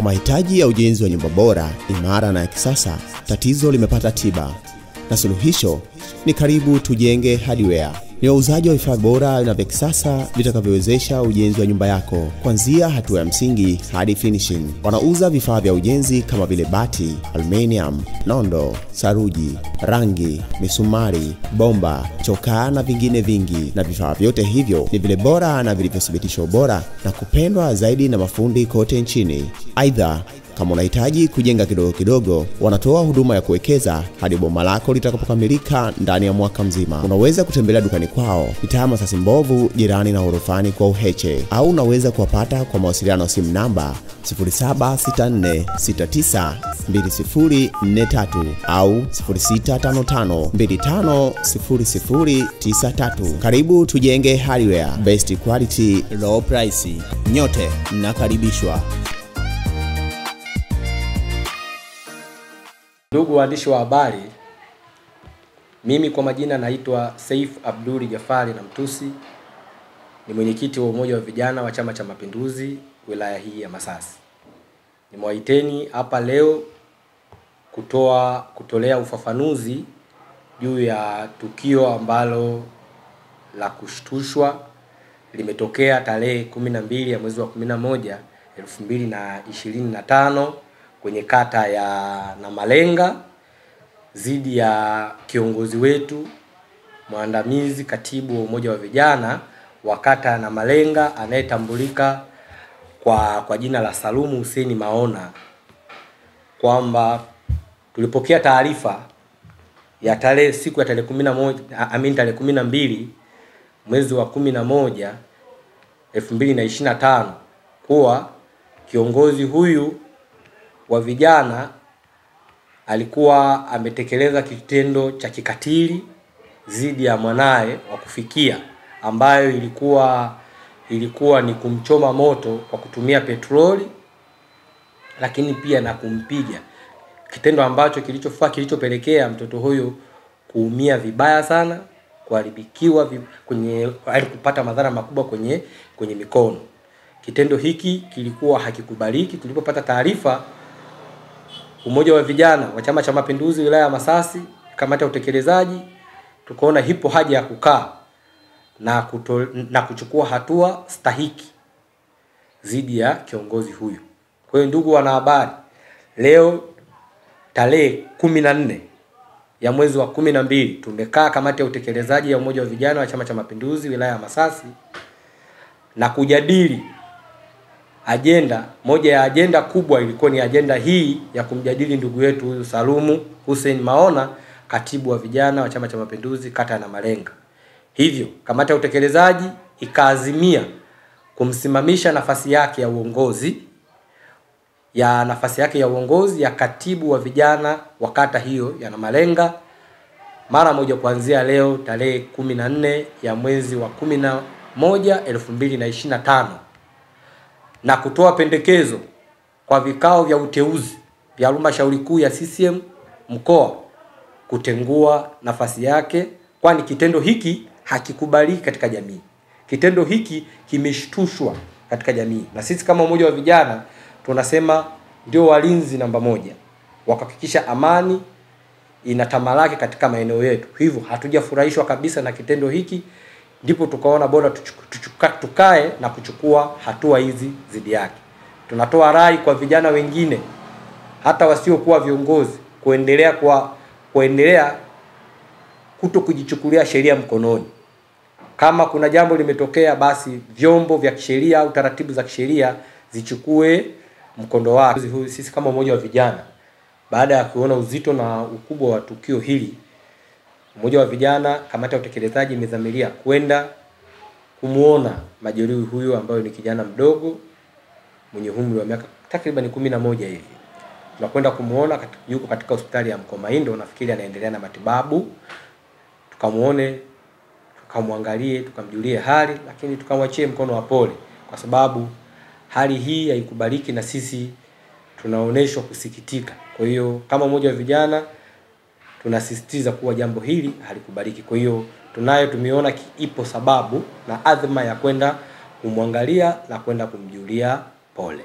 mahitaji ya ujenzi wa nyumba bora, imara na ya kisasa, tatizo limepata tiba. Na suluhisho ni Karibu Tujenge Hardware. Ni wauzaji wa vifaa bora na vya kisasa vitakavyowezesha ujenzi wa nyumba yako kuanzia hatua ya msingi hadi finishing. Wanauza vifaa vya ujenzi kama vile bati, aluminium, nondo, saruji, rangi, misumari, bomba, chokaa na vingine vingi. Na vifaa vyote hivyo ni vile bora na vilivyothibitishwa ubora na kupendwa zaidi na mafundi kote nchini. Aidha, kama unahitaji kujenga kidogo kidogo, wanatoa huduma ya kuwekeza hadi boma lako litakapokamilika ndani ya mwaka mzima. Unaweza kutembelea dukani kwao, mitaa Masasi Mbovu, jirani na Orofani kwa Uheche, au unaweza kuwapata kwa mawasiliano ya simu namba 0764692043 au 0655250093. Karibu Tujenge Hardware, best quality, low price. Nyote mnakaribishwa. Ndugu waandishi wa habari, mimi kwa majina naitwa Saif Abdul Jafari na Mtusi, ni mwenyekiti wa umoja wa vijana wa Chama cha Mapinduzi wilaya hii ya Masasi. Nimewaiteni hapa leo kutolea ufafanuzi juu ya tukio ambalo la kushtushwa limetokea tarehe 12 ya mwezi wa 11 2025 kwenye kata ya Namalenga dhidi ya kiongozi wetu mwandamizi, katibu wa umoja wa vijana wa kata ya Namalenga anayetambulika kwa jina la Salumu Hussein Maona, kwamba tulipokea taarifa ya siku ya tarehe 12 mwezi wa 11 2025 kuwa kiongozi huyu wa vijana alikuwa ametekeleza kitendo cha kikatili dhidi ya mwanae wa kufikia, ambayo ilikuwa ni kumchoma moto kwa kutumia petroli, lakini pia na kumpiga, kitendo ambacho kilichopelekea mtoto huyo kuumia vibaya sana, kuharibikiwa kupata madhara makubwa kwenye mikono. Kitendo hiki kilikuwa hakikubaliki. Tulipopata taarifa, umoja wa vijana wa Chama cha Mapinduzi wilaya ya Masasi, kamati ya utekelezaji, tukaona hipo haja ya kukaa na kuchukua hatua stahiki dhidi ya kiongozi huyu. Kwa hiyo ndugu wanahabari, leo tarehe 14 ya mwezi wa 12 tumekaa kamati ya utekelezaji ya umoja wa vijana wa Chama cha Mapinduzi wilaya ya Masasi na kujadili moja ya agenda kubwa. Ilikuwa ni agenda hii ya kumjadili ndugu yetu huyu Salumu Hussein Maona, katibu wa vijana wa Chama cha Mapinduzi kata ya Namalenga. Hivyo kamati ya utekelezaji ikaazimia kumsimamisha nafasi yake ya uongozi ya katibu wa vijana wa kata hiyo ya Namalenga mara moja kuanzia leo tarehe 14 ya mwezi wa 11 2025, na kutoa pendekezo kwa vikao vya uteuzi vya halmashauri kuu ya CCM mkoa kutengua nafasi yake, kwani kitendo hiki hakikubaliki katika jamii. Kitendo hiki kimeshtushwa katika jamii, na sisi kama umoja wa vijana tunasema ndio walinzi namba 1 wakahakikisha amani inatamalaki katika maeneo yetu. Hivyo hatujafurahishwa kabisa na kitendo hiki, ndipo tukaona bora tukae na kuchukua hatua hizi dhidi yake. Tunatoa rai kwa vijana wengine hata wasiokuwa viongozi kuendelea kutokujichukulia sheria mkononi. Kama kuna jambo limetokea, basi vyombo vya kisheria au taratibu za kisheria zichukue mkondo wake. Sisi kama umoja wa vijana, baada ya kuona uzito na ukubwa wa tukio hili, umoja wa vijana kamati ya utekelezaji imedhamiria kwenda kumuona majeruhi huyo ambaye ni kijana mdogo mwenye umri wa miaka takriban 11 hivi. Tunakwenda kumuona, yuko katika hospitali ya Mkomaindo, nafikiri anaendelea na matibabu. Tukamuone, tukamwangalie, tukamjulie hali, lakini tukamwachie mkono wa pole, kwa sababu hali hii haikubaliki na sisi tunaoneshwa kusikitika. Kwa hiyo kama umoja wa vijana tunasisitiza kuwa jambo hili halikubaliki. Kwa hiyo tumeona ipo sababu na adhima ya kwenda kumwangalia na kwenda kumjulia pole.